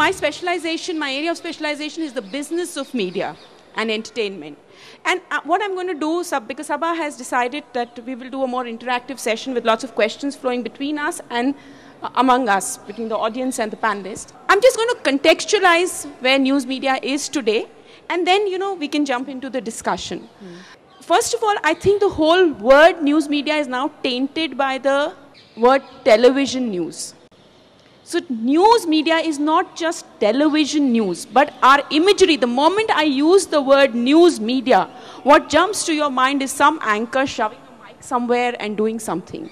my specialization, my area of specialization is the business of media and entertainment. And what I'm going to do, because Saba has decided that we will do a more interactive session with lots of questions flowing between us and among us, between the audience and the panelists. I'm just going to contextualize where news media is today, and then, we can jump into the discussion. First of all, I think the whole word news media is now tainted by the word television news. So news media is not just television news, but our imagery. The moment I use the word news media, what jumps to your mind is some anchor shoving a mic somewhere and doing something.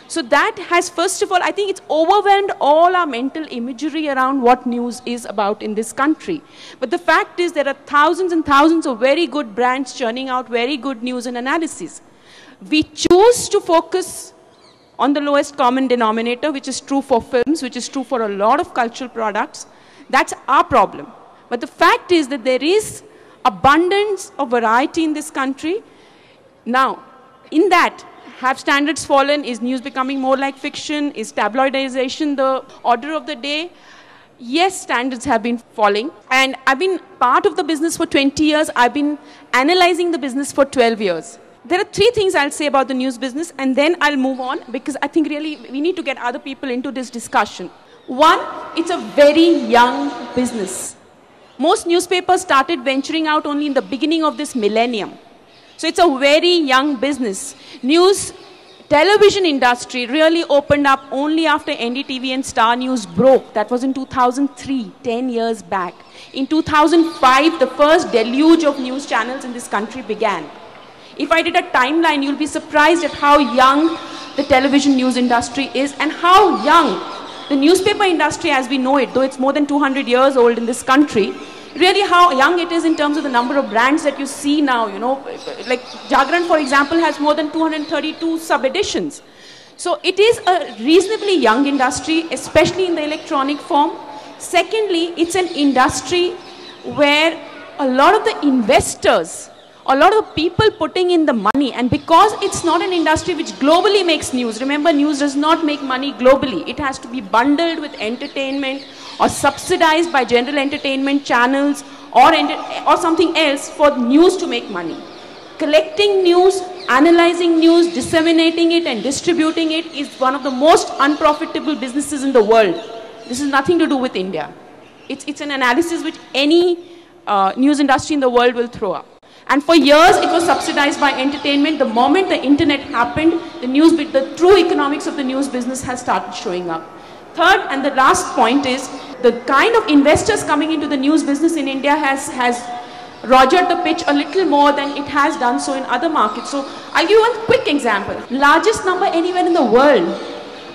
So that has, first of all, I think it's overwhelmed all our mental imagery around what news is about in this country. But the fact is there are thousands and thousands of very good brands churning out very good news and analysis. We choose to focus on the lowest common denominator, which is true for films, which is true for a lot of cultural products. That's our problem. But the fact is that there is abundance of variety in this country. Now, in that, have standards fallen? Is news becoming more like fiction? Is tabloidization the order of the day? Yes, standards have been falling. And I've been part of the business for 20 years. I've been analyzing the business for 12 years. There are three things I'll say about the news business, and then I'll move on, because I think really we need to get other people into this discussion. One, it's a very young business. Most newspapers started venturing out only in the beginning of this millennium. So it's a very young business. Television industry really opened up only after NDTV and Star News broke. That was in 2003, 10 years back. In 2005, the first deluge of news channels in this country began. If I did a timeline, you'll be surprised at how young the television news industry is and how young the newspaper industry as we know it, though it's more than 200 years old in this country, really how young it is in terms of the number of brands that you see now, like Jagran, for example, has more than 232 sub-editions. So it is a reasonably young industry, especially in the electronic form. Secondly, it's an industry where a lot of the investors, a lot of the people putting in the money, and because it's not an industry which globally makes news, remember, news does not make money globally. It has to be bundled with entertainment or subsidized by general entertainment channels or something else for news to make money. Collecting news, analyzing news, disseminating it and distributing it is one of the most unprofitable businesses in the world. This has nothing to do with India. It's an analysis which any news industry in the world will throw up. And for years, it was subsidized by entertainment. The moment the internet happened, the true economics of the news business has started showing up. Third, and the last point is, the kind of investors coming into the news business in India has rogered the pitch a little more than it has done so in other markets. So I'll give you one quick example. Largest number anywhere in the world.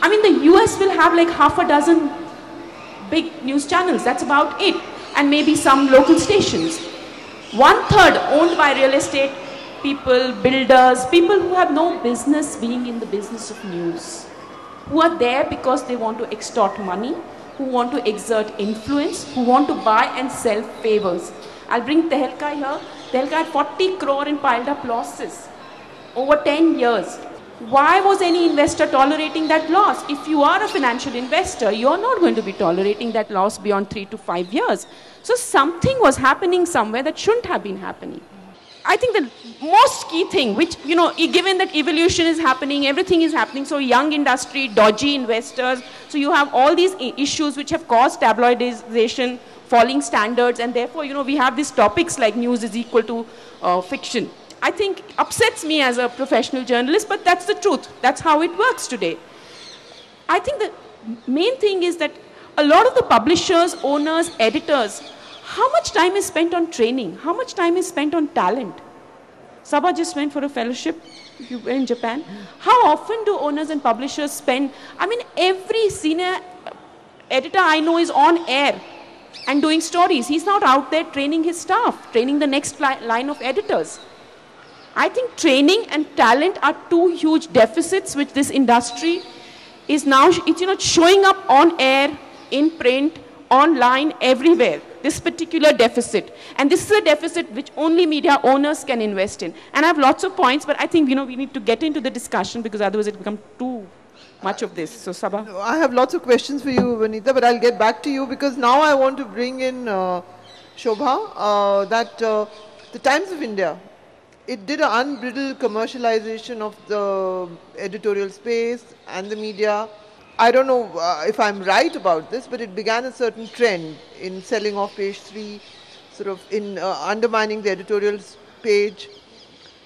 I mean, the US will have like half a dozen big news channels. That's about it. And maybe some local stations. 1/3 owned by real estate people, builders, people who have no business being in the business of news. Who are there because they want to extort money, who want to exert influence, who want to buy and sell favors. I'll bring Tehelka here. Tehelka had 40 crore in piled up losses over 10 years. Why was any investor tolerating that loss? If you are a financial investor, you're not going to be tolerating that loss beyond 3 to 5 years. So something was happening somewhere that shouldn't have been happening. I think the most key thing, which, given that evolution is happening, everything is happening, so young industry, dodgy investors, so you have all these issues which have caused tabloidization, falling standards, and therefore, we have these topics like news is equal to fiction. I think upsets me as a professional journalist, but that's the truth. That's how it works today. I think the main thing is that a lot of the publishers, owners, editors, how much time is spent on training? How much time is spent on talent? Saba just went for a fellowship in Japan. How often do owners and publishers spend? I mean, every senior editor I know is on air and doing stories. He's not out there training his staff, training the next line of editors. I think training and talent are two huge deficits which this industry is now showing up on air, in print, online, everywhere. This particular deficit. And this is a deficit which only media owners can invest in. And I have lots of points, but I think we need to get into the discussion because otherwise it becomes too much of this. So, Saba. I have lots of questions for you, Vanita, but I'll get back to you because now I want to bring in Shobha, the Times of India, it did an unbridled commercialization of the editorial space and the media. I don't know if I'm right about this, but it began a certain trend in selling off page 3, sort of in undermining the editorial page.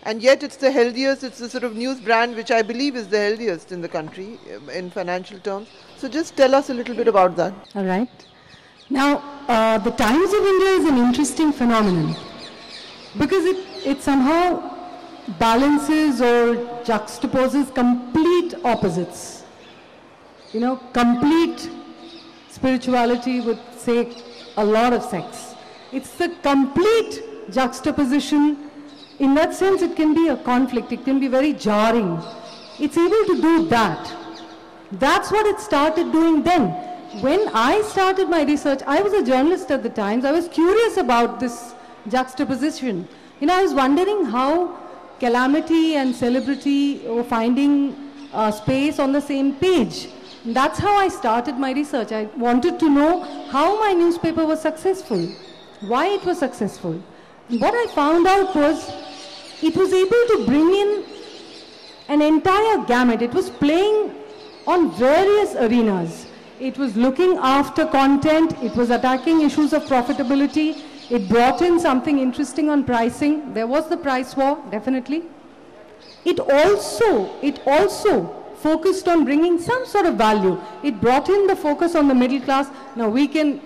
And yet it's the healthiest, it's the sort of news brand which I believe is the healthiest in the country in financial terms. So just tell us a little bit about that. All right. Now, the Times of India is an interesting phenomenon because it somehow balances or juxtaposes complete opposites. You know, complete spirituality with, say, a lot of sex. It's the complete juxtaposition. In that sense, it can be a conflict. It can be very jarring. It's able to do that. That's what it started doing then. When I started my research, I was a journalist at the Times. I was curious about this juxtaposition. You know, I was wondering how calamity and celebrity were finding space on the same page. That's how I started my research. I wanted to know how my newspaper was successful, why it was successful. What I found out was it was able to bring in an entire gamut. It was playing on various arenas. It was looking after content. It was attacking issues of profitability. It brought in something interesting on pricing. There was the price war, definitely. It also focused on bringing some sort of value. It brought in the focus on the middle class. Now we can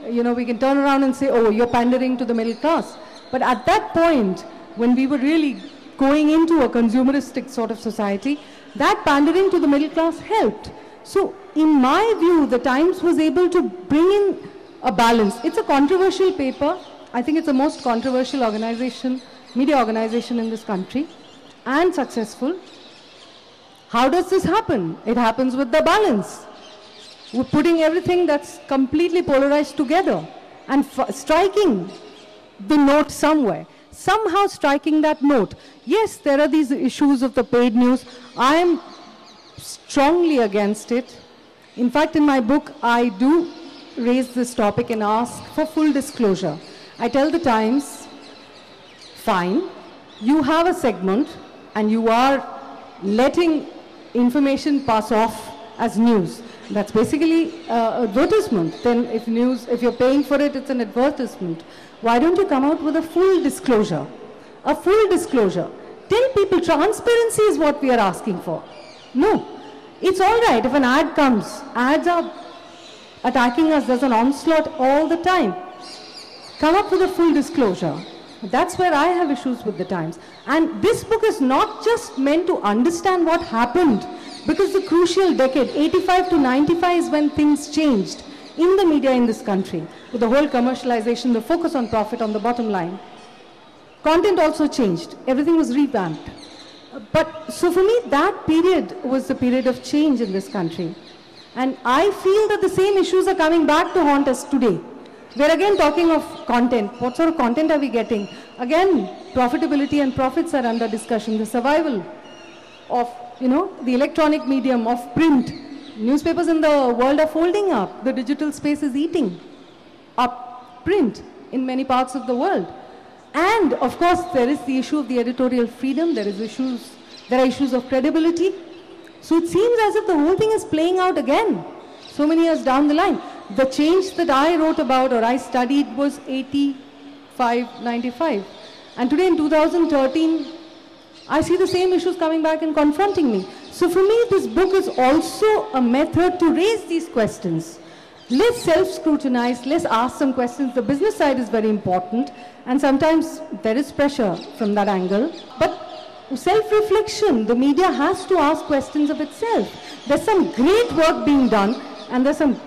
turn around and say, oh, you're pandering to the middle class. But at that point, when we were really going into a consumeristic sort of society, that pandering to the middle class helped. So in my view, the Times was able to bring in a balance. It's a controversial paper. I think it's the most controversial organization, media organization in this country, and successful. How does this happen? It happens with the balance. We're putting everything that's completely polarized together and striking the note somewhere. Somehow striking that note. Yes, there are these issues of the paid news. I am strongly against it. In fact, in my book, I do raise this topic and ask for full disclosure. I tell the Times, fine, you have a segment and you are letting information pass off as news. That's basically advertisement. Then if you're paying for it, it's an advertisement. Why don't you come out with a full disclosure? A full disclosure. Tell people transparency is what we are asking for. No. It's all right if an ad comes. Ads are attacking us. There's an onslaught all the time. Come up with a full disclosure. That's where I have issues with the Times. And this book is not just meant to understand what happened, because the crucial decade, 85 to 95, is when things changed in the media in this country, with the whole commercialization, the focus on profit on the bottom line. Content also changed. Everything was revamped. But so for me, that period was the period of change in this country. And I feel that the same issues are coming back to haunt us today. We're again talking of content. What sort of content are we getting? Again, profitability and profits are under discussion. The survival of, the electronic medium of print. Newspapers in the world are folding up. The digital space is eating up print in many parts of the world. And of course, there is the issue of the editorial freedom. There are issues of credibility. So it seems as if the whole thing is playing out again, so many years down the line. The change that I wrote about or I studied was 85, 95. And today in 2013, I see the same issues coming back and confronting me. So for me, this book is also a method to raise these questions. Let's self-scrutinize, let's ask some questions. The business side is very important, and sometimes there is pressure from that angle. But self-reflection, the media has to ask questions of itself. There's some great work being done, and there's some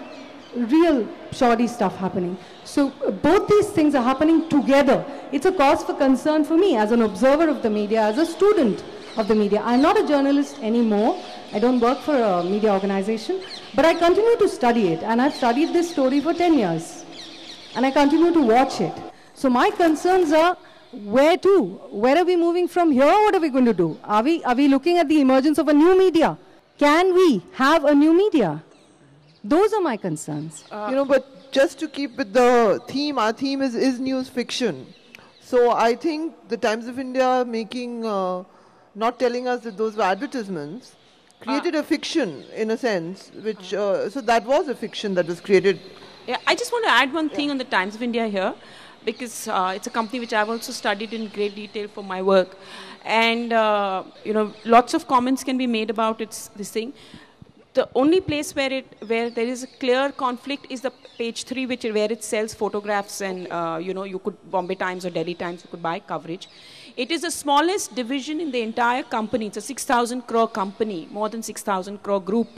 real shoddy stuff happening. So both these things are happening together. It's a cause for concern for me as an observer of the media, as a student of the media. I'm not a journalist anymore. I don't work for a media organization, but I continue to study it, and I've studied this story for 10 years, and I continue to watch it. So my concerns are, where to? Where are we moving from here? What are we going to do? Are we looking at the emergence of a new media? Can we have a new media? Those are my concerns. But just to keep with the theme, our theme is news fiction. So I think the Times of India making, not telling us that those were advertisements, created a fiction in a sense, which, so that was a fiction that was created. Yeah, I just want to add one thing on the Times of India here, because it's a company which I've also studied in great detail for my work. And, lots of comments can be made about this thing. The only place where there is a clear conflict is the page 3, where it sells photographs and, you could, Bombay Times or Delhi Times, you could buy coverage. It is the smallest division in the entire company. It's a 6,000 crore company, more than 6,000 crore group.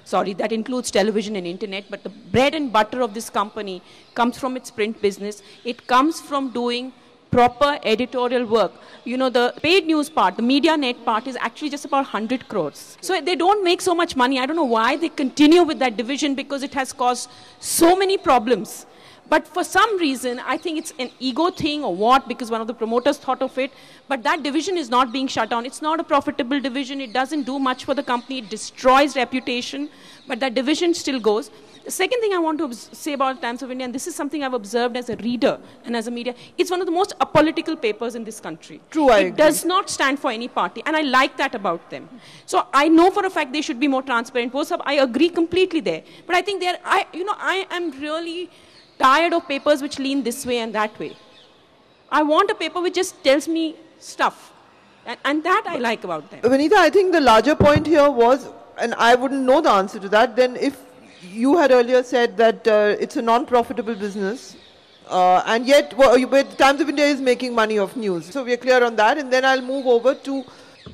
Sorry, that includes television and internet, but the bread and butter of this company comes from its print business. It comes from doing proper editorial work. The paid news part, the media net part is actually just about 100 crores. So they don't make so much money. I don't know why they continue with that division, because it has caused so many problems. But for some reason, I think it's an ego thing or what, because one of the promoters thought of it. But that division is not being shut down. It's not a profitable division. It doesn't do much for the company. It destroys reputation. But that division still goes. The second thing I want to say about Times of India, and this is something I've observed as a reader and as a media, it's one of the most apolitical papers in this country. True, I agree. It does not stand for any party, and I like that about them. So I know for a fact they should be more transparent. I agree completely there. But I think I am really tired of papers which lean this way and that way. I want a paper which just tells me stuff. And that I like about them. Vanita, I think the larger point here was, and I wouldn't know the answer to that, then if you had earlier said that it's a non-profitable business, and yet the Times of India is making money off news. So we are clear on that. And then I'll move over to,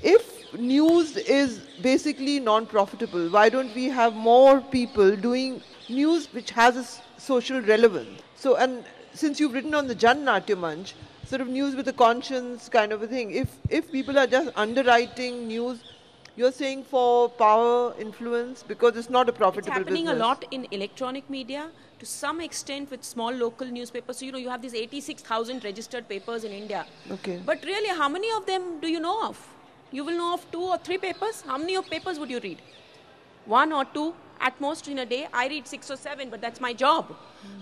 if news is basically non-profitable, why don't we have more people doing news which has a social relevance? So, and since you've written on the Jan Natya Manch, sort of news with a conscience kind of a thing, if people are just underwriting news, you're saying for power, influence, because it's not a profitable business. It's happening a lot in electronic media, to some extent with small local newspapers. So, you have these 86,000 registered papers in India. Okay. But really, how many of them do you know of? You will know of 2 or 3 papers. How many of papers would you read? 1 or 2 at most in a day. I read 6 or 7, but that's my job.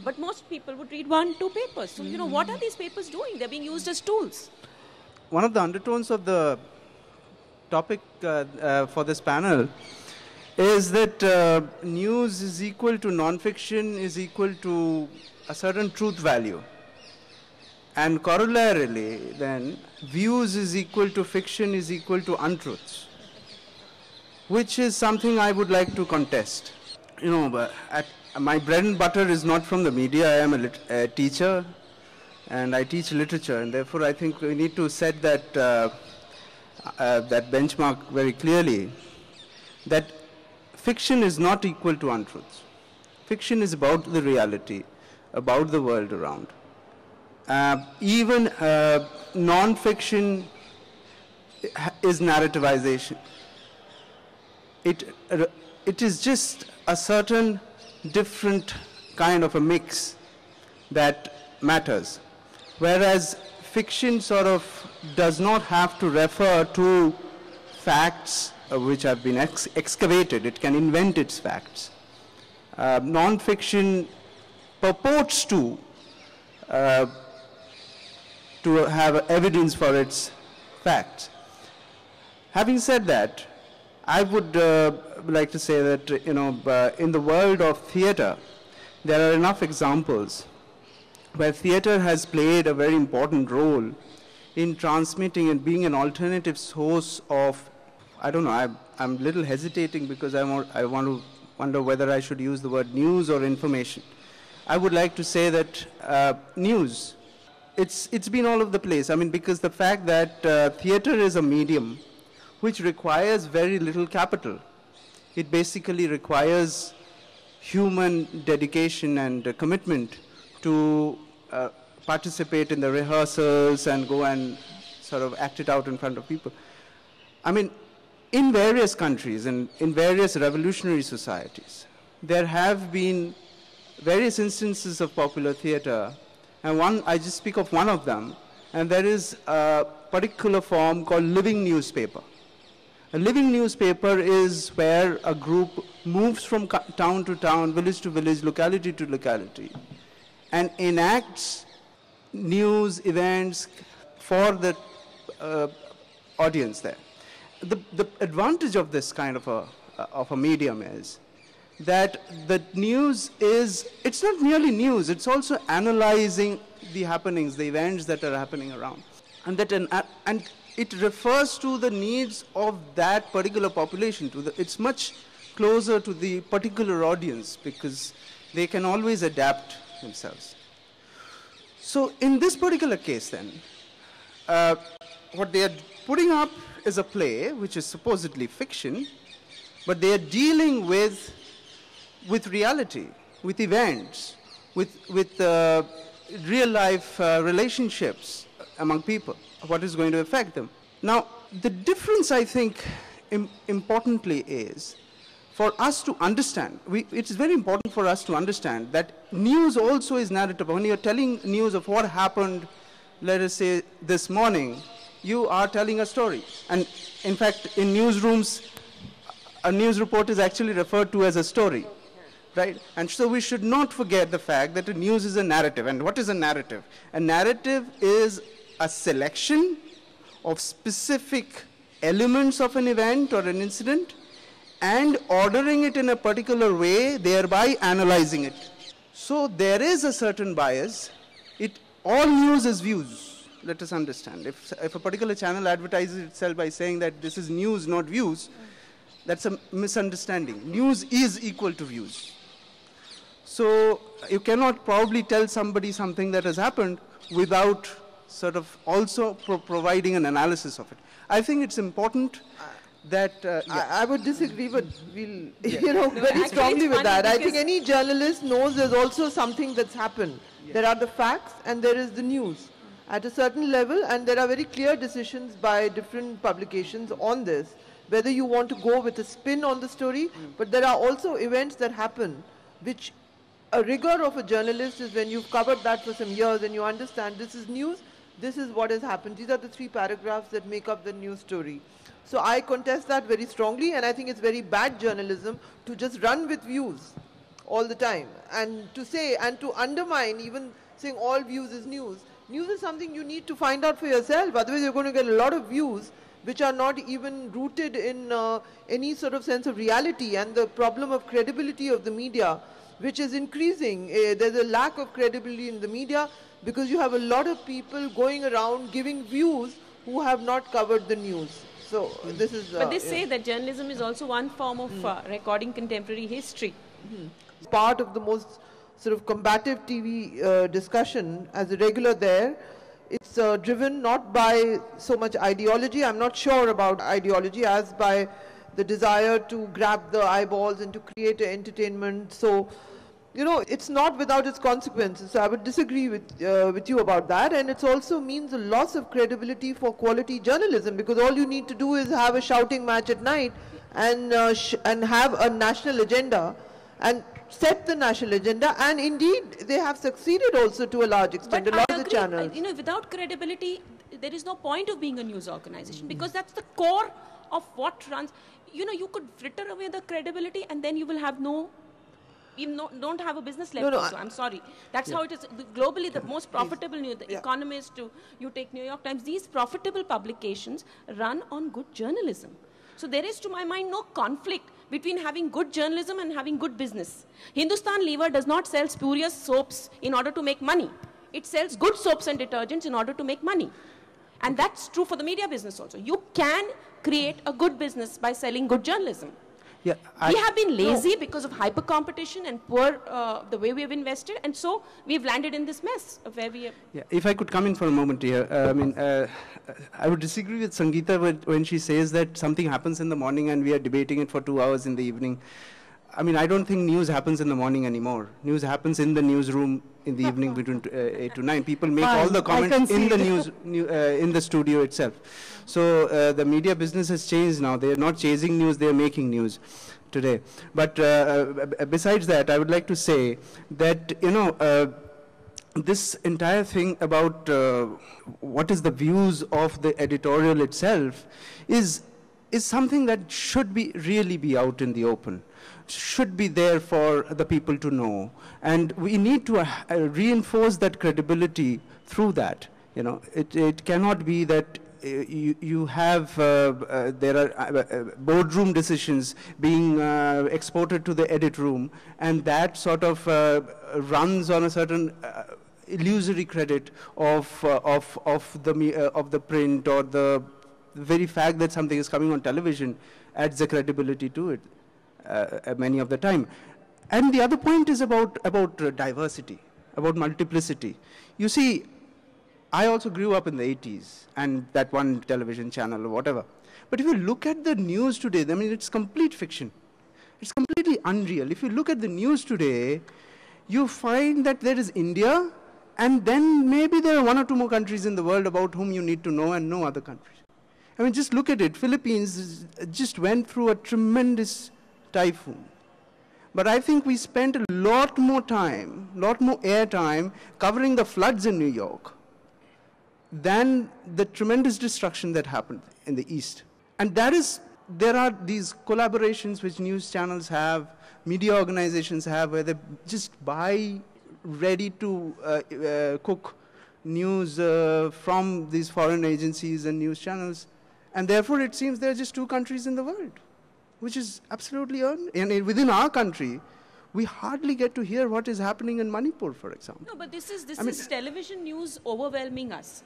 But most people would read 1, 2 papers. So, what are these papers doing? They're being used as tools. One of the undertones of the topic for this panel is that news is equal to non-fiction is equal to a certain truth value. And corollarily, then, views is equal to fiction is equal to untruths, which is something I would like to contest. My bread and butter is not from the media. I am a teacher, and I teach literature, and therefore I think we need to set that that benchmark very clearly, that fiction is not equal to untruths. Fiction is about the reality, about the world around. Even non-fiction is narrativization. It is just a certain different kind of a mix that matters. Whereas fiction sort of does not have to refer to facts which have been excavated. It can invent its facts. Non-fiction purports to have evidence for its facts. Having said that, I would like to say that, in the world of theater, there are enough examples where theater has played a very important role in transmitting and being an alternative source of, I don't know, I'm a little hesitating because I want to wonder whether I should use the word news or information. I would like to say that news, it's been all over the place. I mean, because the fact that theater is a medium which requires very little capital. It basically requires human dedication and commitment to participate in the rehearsals and go and sort of act it out in front of people. I mean, in various countries and in various revolutionary societies, there have been various instances of popular theater, and I just speak of one of them, and there is a particular form called living newspaper. A living newspaper is where a group moves from town to town, village to village, locality to locality, and enacts news events for the audience there. The advantage of this kind of a medium is that the news is, it's not merely news, it's also analyzing the happenings, the events that are happening around. And it refers to the needs of that particular population. It's much closer to the particular audience because they can always adapt themselves. So in this particular case then, what they are putting up is a play which is supposedly fiction, but they are dealing with reality, with events, with real life relationships among people, what is going to affect them. Now, the difference, I think, importantly is for us to understand, it is very important for us to understand that news also is narrative. When you're telling news of what happened, let us say this morning, you are telling a story. And in fact, in newsrooms, a news report is actually referred to as a story. Right? And so we should not forget the fact that the news is a narrative. And what is a narrative? A narrative is a selection of specific elements of an event or an incident and ordering it in a particular way, thereby analyzing it. So there is a certain bias. All news is views. Let us understand. If a particular channel advertises itself by saying that this is news, not views, that's a misunderstanding. News is equal to views. So you cannot probably tell somebody something that has happened without sort of also providing an analysis of it. I think it's important that... I would disagree, but we'll, very strongly with that. I think any journalist knows there's also something that's happened. Yeah. There are the facts and there is the news at a certain level, and there are very clear decisions by different publications on this, whether you want to go with a spin on the story, but there are also events that happen which a rigor of a journalist is when you've covered that for some years and you understand this is news, this is what has happened. These are the 3 paragraphs that make up the news story. So I contest that very strongly, and I think it's very bad journalism to just run with views all the time and to say and to undermine even saying all views is news. News is something you need to find out for yourself, otherwise you're going to get a lot of views which are not even rooted in any sort of sense of reality, and the problem of credibility of the media, which is increasing. There's a lack of credibility in the media because you have a lot of people going around giving views who have not covered the news. So this is... but they say that journalism is also one form of recording contemporary history. Part of the most sort of combative TV discussion as a regular there. It's driven not by so much ideology, I'm not sure about ideology, as by the desire to grab the eyeballs and to create entertainment. So, it's not without its consequences. So I would disagree with you about that. And it also means a loss of credibility for quality journalism, because all you need to do is have a shouting match at night and have a national agenda and set the national agenda, and indeed they have succeeded also to a large extent. But a lot of the channels. Without credibility, there is no point of being a news organization, because that's the core of what runs. You could fritter away the credibility, and then you will have don't have a business left. Also, I'm sorry. That's how it is. Globally, the most profitable news, the Economist, you take New York Times, these profitable publications run on good journalism. So there is, to my mind, no conflict between having good journalism and having good business. Hindustan Lever does not sell spurious soaps in order to make money. It sells good soaps and detergents in order to make money. And that's true for the media business also. You can create a good business by selling good journalism. Yeah, we have been lazy because of hyper competition and poor the way we have invested, and so we've landed in this mess of where we have. Yeah, if I could come in for a moment here, I would disagree with Sangita when she says that something happens in the morning and we are debating it for 2 hours in the evening. I don't think news happens in the morning anymore. News happens in the newsroom in the evening between 8 to 9. People make all the comments in the in the studio itself. So the media business has changed now. They are not chasing news, they are making news today. But besides that, I would like to say that, this entire thing about what is the views of the editorial itself is is something that should be really be out in the open, should be there for the people to know. And we need to reinforce that credibility through that. You know, it cannot be that you have, there are boardroom decisions being exported to the edit room, and that sort of runs on a certain illusory credit of the print, or the very fact that something is coming on television adds a credibility to it many of the time. And the other point is about diversity, about multiplicity. You see, I also grew up in the 80s and that one television channel or whatever. But if you look at the news today, I mean, it's complete fiction. It's completely unreal. If you look at the news today, you find that there is India, and then maybe there are one or two more countries in the world about whom you need to know, and no other countries. I mean, just look at it. Philippines just went through a tremendous typhoon. But I think we spent a lot more airtime covering the floods in New York than the tremendous destruction that happened in the East. And there are these collaborations which news channels have, media organizations have, where they just buy ready to cook news from these foreign agencies and news channels. And therefore, it seems there are just two countries in the world, which is absolutely and within our country, we hardly get to hear what is happening in Manipur, for example. No, but this is television news overwhelming us.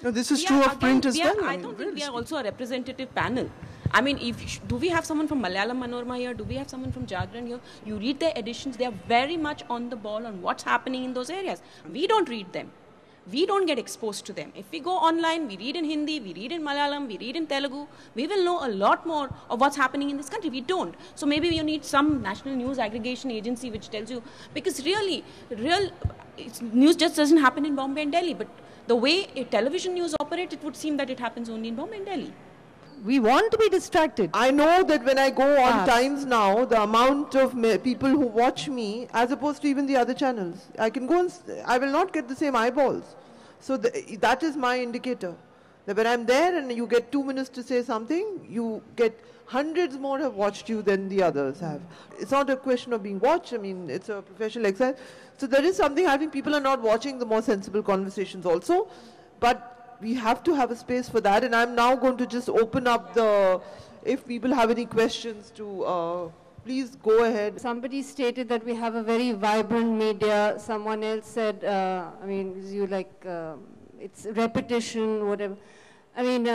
This is true of print as well. I don't think we are also a representative panel. I mean, do we have someone from Malayalam Manorama here? Do we have someone from Jagran here? You read their editions, they are very much on the ball on what's happening in those areas. We don't read them. We don't get exposed to them. If we go online, we read in Hindi, we read in Malayalam, we read in Telugu, we will know a lot more of what's happening in this country. We don't. So maybe you need some national news aggregation agency which tells you, because really, news just doesn't happen in Bombay and Delhi. But the way a television news operates, it would seem that it happens only in Bombay and Delhi. We want to be distracted. I know that when I go on Times Now, the amount of people who watch me, as opposed to even the other channels, I can go and I will not get the same eyeballs. So that is my indicator. That when I'm there and you get 2 minutes to say something, you get hundreds more have watched you than the others have. It's not a question of being watched. I mean, it's a professional exercise. So there is something, I think people are not watching the more sensible conversations also. But we have to have a space for that, and I'm now going to just open up if people have any questions to, please go ahead. Somebody stated that we have a very vibrant media. Someone else said, it's repetition, whatever. I mean,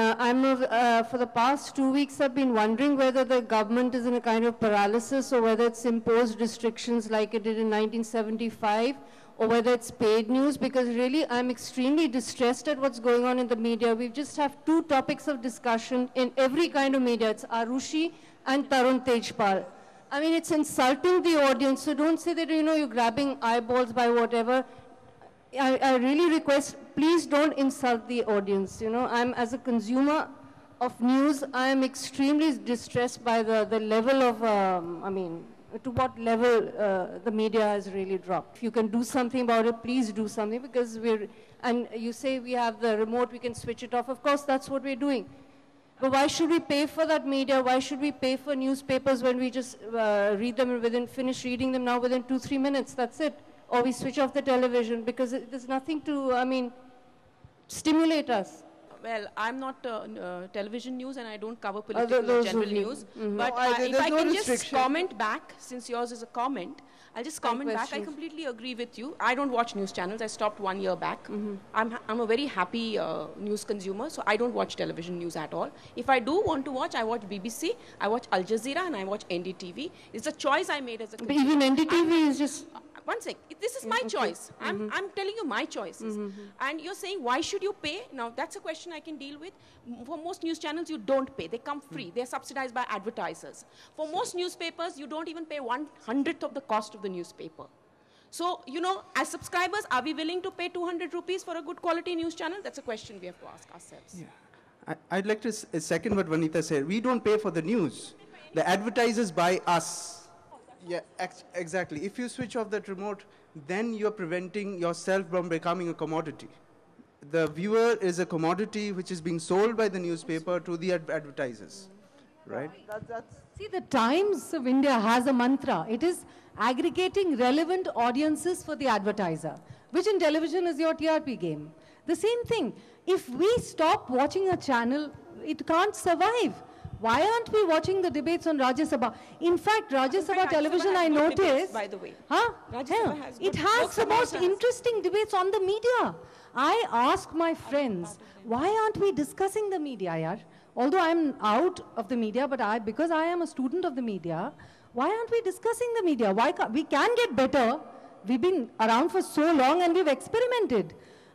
for the past 2 weeks I've been wondering whether the government is in a kind of paralysis, or whether it's imposed restrictions like it did in 1975, or whether it's paid news, because really I'm extremely distressed at what's going on in the media. We just have two topics of discussion in every kind of media. It's Arushi and Tarun Tejpal. I mean, it's insulting the audience, so don't say that, you're grabbing eyeballs by whatever. I really request, please don't insult the audience. I'm, as a consumer of news, I am extremely distressed by the level of, to what level the media has really dropped. If you can do something about it, please do something, because and you say we have the remote, we can switch it off. Of course, that's what we're doing. But why should we pay for that media? Why should we pay for newspapers when we just read them and finish reading them now within 2-3 minutes? That's it. Or we switch off the television, because there's nothing to, stimulate us. Well, I'm not television news, and I don't cover political or general news. But if I can just comment back, since yours is a comment, I'll just comment back. I completely agree with you. I don't watch news channels. I stopped 1 year back. I'm a very happy news consumer, so I don't watch television news at all. If I do want to watch, I watch BBC, I watch Al Jazeera, and I watch NDTV. It's a choice I made as a consumer. But even NDTV is just... One sec. This is my choice. I'm telling you my choices. And you're saying, why should you pay? Now, that's a question I can deal with. For most news channels, you don't pay. They come free. They're subsidized by advertisers. For most newspapers, you don't even pay 1/100th of the cost of the newspaper. So, as subscribers, are we willing to pay 200 rupees for a good quality news channel? That's a question we have to ask ourselves. Yeah. I'd like to second what Vanita said. We don't pay for the news. The advertisers buy us. Yeah, exactly. If you switch off that remote, then you're preventing yourself from becoming a commodity. The viewer is a commodity which is being sold by the newspaper to the advertisers. right? See, the Times of India has a mantra. It is aggregating relevant audiences for the advertiser, which in television is your TRP game. The same thing. If we stop watching a channel, it can't survive. Why aren't we watching the debates on Rajya Sabha? In fact, Rajya Sabha television, I noticed, debates, by the way. It has the most interesting debates on the media. I ask my friends, why aren't we discussing the media, yaar? Although I'm out of the media, but because I am a student of the media, why aren't we discussing the media? Why we can get better. We've been around for so long and we've experimented.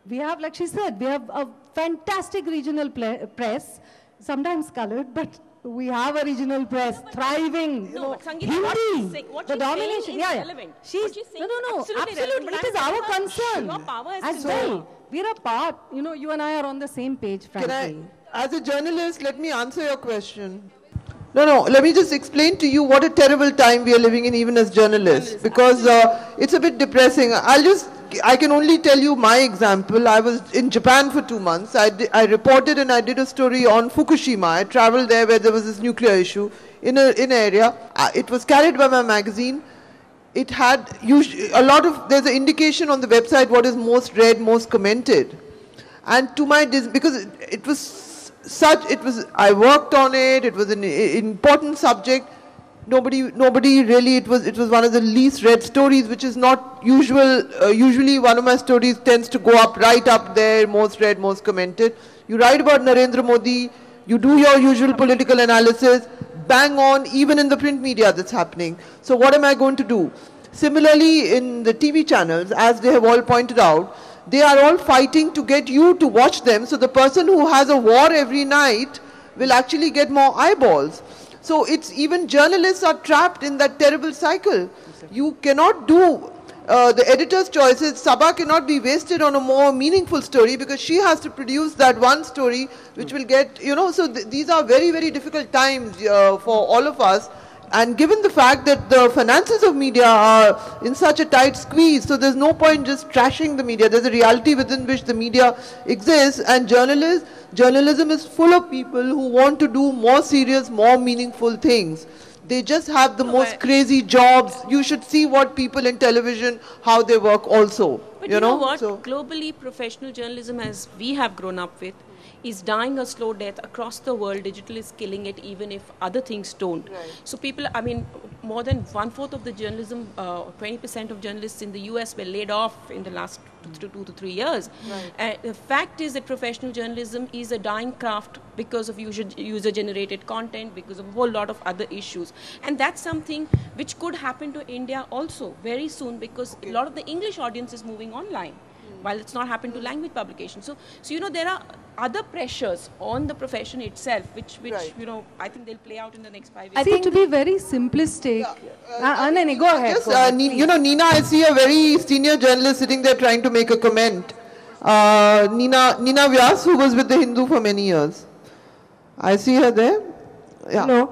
We have, like she said, we have a fantastic regional press, sometimes colored, but we have a regional press thriving. No, but Sangita, Hindi, what the she's domination. saying is relevant. She's, no, absolutely. Relevant, It is our concern your power as well. We're a part. You and I are on the same page, frankly. As a journalist, let me answer your question. No, let me just explain to you what a terrible time we are living in, even as journalists, because it's a bit depressing. I can only tell you my example. I was in Japan for 2 months. I reported and I did a story on Fukushima. I traveled there where there was this nuclear issue in an area. It was carried by my magazine. It had there's an indication on the website what is most read, most commented. And to my, because it was I worked on it, it was an important subject. Nobody really, it was one of the least read stories, which is not usual. Usually one of my stories tends to go right up there, most read, most commented. You write about Narendra Modi, you do your usual political analysis, bang on, even in the print media that's happening. So what am I going to do? Similarly, in the TV channels, as they have all pointed out, they are all fighting to get you to watch them. So the person who has a war every night will actually get more eyeballs. So it's even journalists are trapped in that terrible cycle. You cannot do the editor's choices. Saba cannot be wasted on a more meaningful story because she has to produce that one story which will get, so these are very, very difficult times for all of us. And given the fact that the finances of media are in such a tight squeeze, so there's no point just trashing the media. There's a reality within which the media exists, and journalism is full of people who want to do more serious, more meaningful things. They just have the most crazy jobs. You should see what people in television, how they work also. But you know what? So globally, professional journalism, as we have grown up with, is dying a slow death across the world. Digital is killing it, even if other things don't. Right. So people, more than 1/4 of the journalism, 20% of journalists in the US were laid off in the last 2 to 3 years. Right. The fact is that professional journalism is a dying craft because of user-generated content, because of a whole lot of other issues. And that's something which could happen to India also very soon, because a lot of the English audience is moving online, while it's not happened to language publication. So there are other pressures on the profession itself, which I think they'll play out in the next 5 years. I think to be very simplistic. Go ahead. Nina, I see a very senior journalist sitting there trying to make a comment. Nina Vyas, who was with the Hindu for many years. I see her there. Yeah.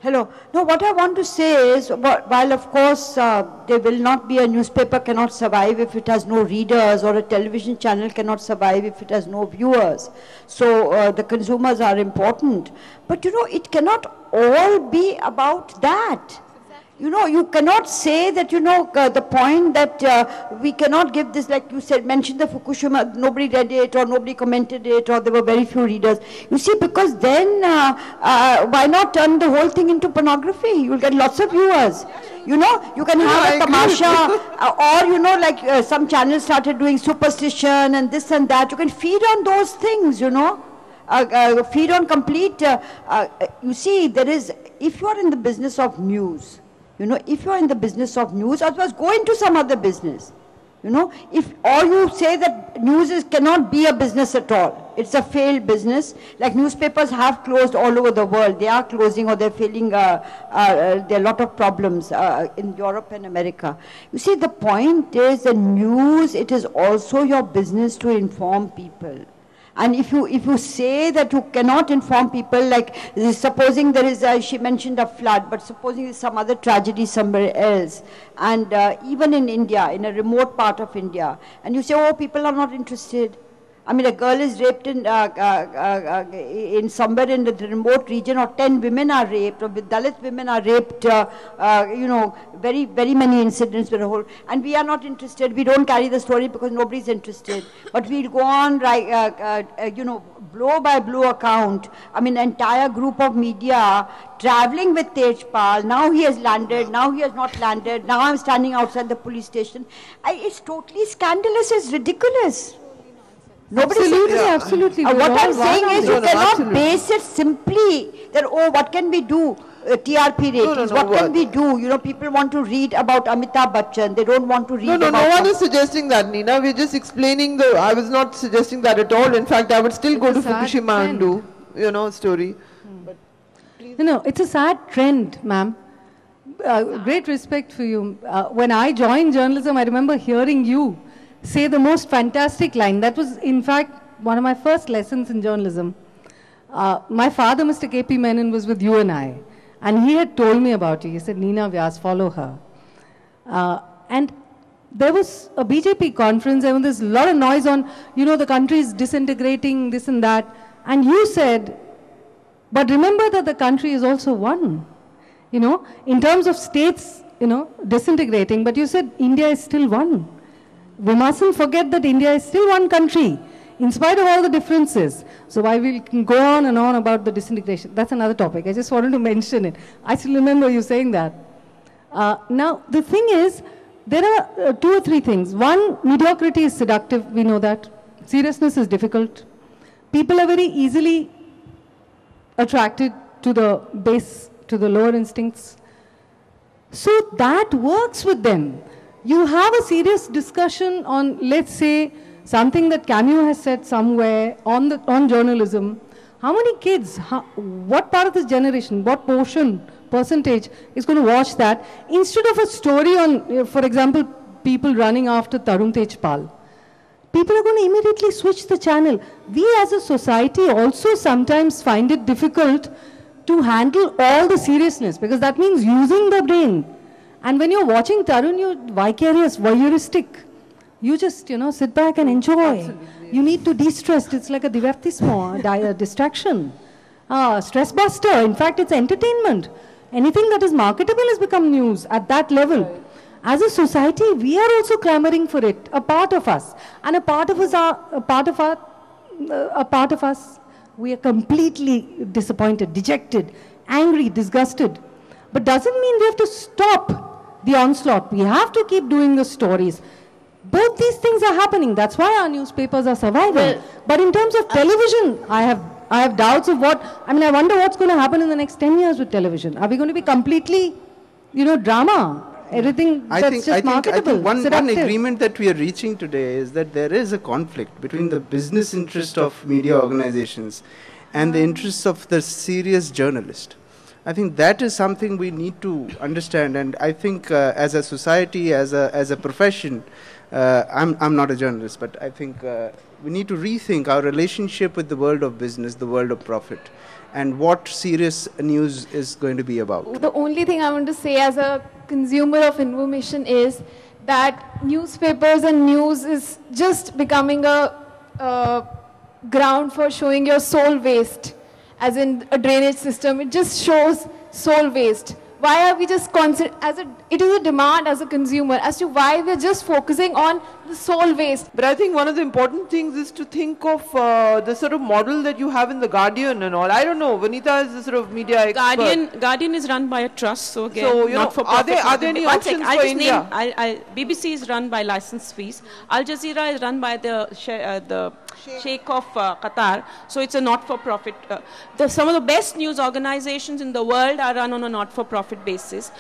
Hello. No, what I want to say is, while of course there will not be a newspaper cannot survive if it has no readers, or a television channel cannot survive if it has no viewers. So the consumers are important. But it cannot all be about that. You cannot say that, the point that we cannot give this, like you said, mention the Fukushima, nobody read it, or nobody commented it, or there were very few readers. You see, because then why not turn the whole thing into pornography? You'll get lots of viewers. You can have a tamasha, or, like some channels started doing superstition and this and that. You can feed on those things, feed on complete, you see, if you are in the business of news, if you're in the business of news, otherwise go into some other business. Or you say that news cannot be a business at all. It's a failed business. Like newspapers have closed all over the world. They are closing, or they're failing. There are a lot of problems in Europe and America. You see, the point is the news, it is also your business to inform people. And if you say that you cannot inform people, like supposing there is, she mentioned a flood, but supposing there's some other tragedy somewhere else, and even in India, in a remote part of India, and you say, oh, people are not interested. I mean, a girl is raped in somewhere in the remote region, or 10 women are raped, or Dalit women are raped, you know, very, very many incidents with a whole, and we are not interested. We don't carry the story because nobody's interested. But we'll go on, you know, blow by blow account. I mean, entire group of media traveling with Tejpal. Now he has landed, now he has not landed, now I'm standing outside the police station. It's totally scandalous, it's ridiculous. Absolutely. What I'm saying is you cannot base it simply that, oh, what can we do? TRP ratings, what can we do? You know, people want to read about Amitabh Bachchan. They don't want to read about... No one is suggesting that, Nina. We're just explaining the... I was not suggesting that at all. In fact, I would still go to Fukushima and do, you know, story. But no, it's a sad trend, ma'am. Great respect for you. When I joined journalism, I remember hearing you say the most fantastic line. That was, in fact, one of my first lessons in journalism. My father, Mr. K.P. Menon, was with you and I. And he had told me about you. He said, Nina Vyas, follow her. And there was a BJP conference, and there's a lot of noise on, you know, the country is disintegrating, this and that. And you said, but remember that the country is also one. You know, in terms of states, you know, disintegrating, but you said India is still one. We mustn't forget that India is still one country, in spite of all the differences. So while we can go on and on about the disintegration, that's another topic. I just wanted to mention it. I still remember you saying that. Now, the thing is, there are 2 or 3 things. One, mediocrity is seductive. We know that. Seriousness is difficult. People are very easily attracted to the base, to the lower instincts. So that works with them. You have a serious discussion on, let's say, something that Camus has said somewhere on journalism. How many kids, what part of this generation, what percentage is going to watch that instead of a story on, for example, people running after Tarun Tejpal? People are going to immediately switch the channel. We as a society also sometimes find it difficult to handle all the seriousness, because that means using the brain. And when you're watching Tarun, you're vicarious, voyeuristic. You just, you know, sit back and enjoy. Absolutely, yes. You need to de-stress. It's like a divertissement, a distraction. Stress buster. In fact, it's entertainment. Anything that is marketable has become news at that level. Right. As a society, we are also clamoring for it. A part of us. And a part of us, we are completely disappointed, dejected, angry, disgusted. But doesn't mean we have to stop the onslaught. We have to keep doing the stories. Both these things are happening. That's why our newspapers are surviving. Well, but in terms of television, I have doubts of I wonder what's going to happen in the next 10 years with television. Are we going to be completely, you know, drama? Everything that's just marketable. I think one agreement that we are reaching today is that there is a conflict between the business interest of media organizations and the interests of the serious journalist. I think that is something we need to understand, and I think as a society, as a profession, I'm not a journalist, but I think we need to rethink our relationship with the world of business, the world of profit, and what serious news is going to be about. The only thing I want to say as a consumer of information is that newspapers and news is just becoming a ground for showing your soul waste. As in a drainage system, it just shows soul waste. Why are we just it is a demand as a consumer as to why we're just focusing on the soul waste. But I think one of the important things is to think of the sort of model that you have in the Guardian and all. I don't know, Vanita is the sort of media expert. Guardian is run by a trust, so again, so, not for profit. Are there any options for India? BBC is run by license fees. Al Jazeera is run by the Sheikh of Qatar, so it's a not-for-profit. Some of the best news organizations in the world are run on a not-for-profit basis.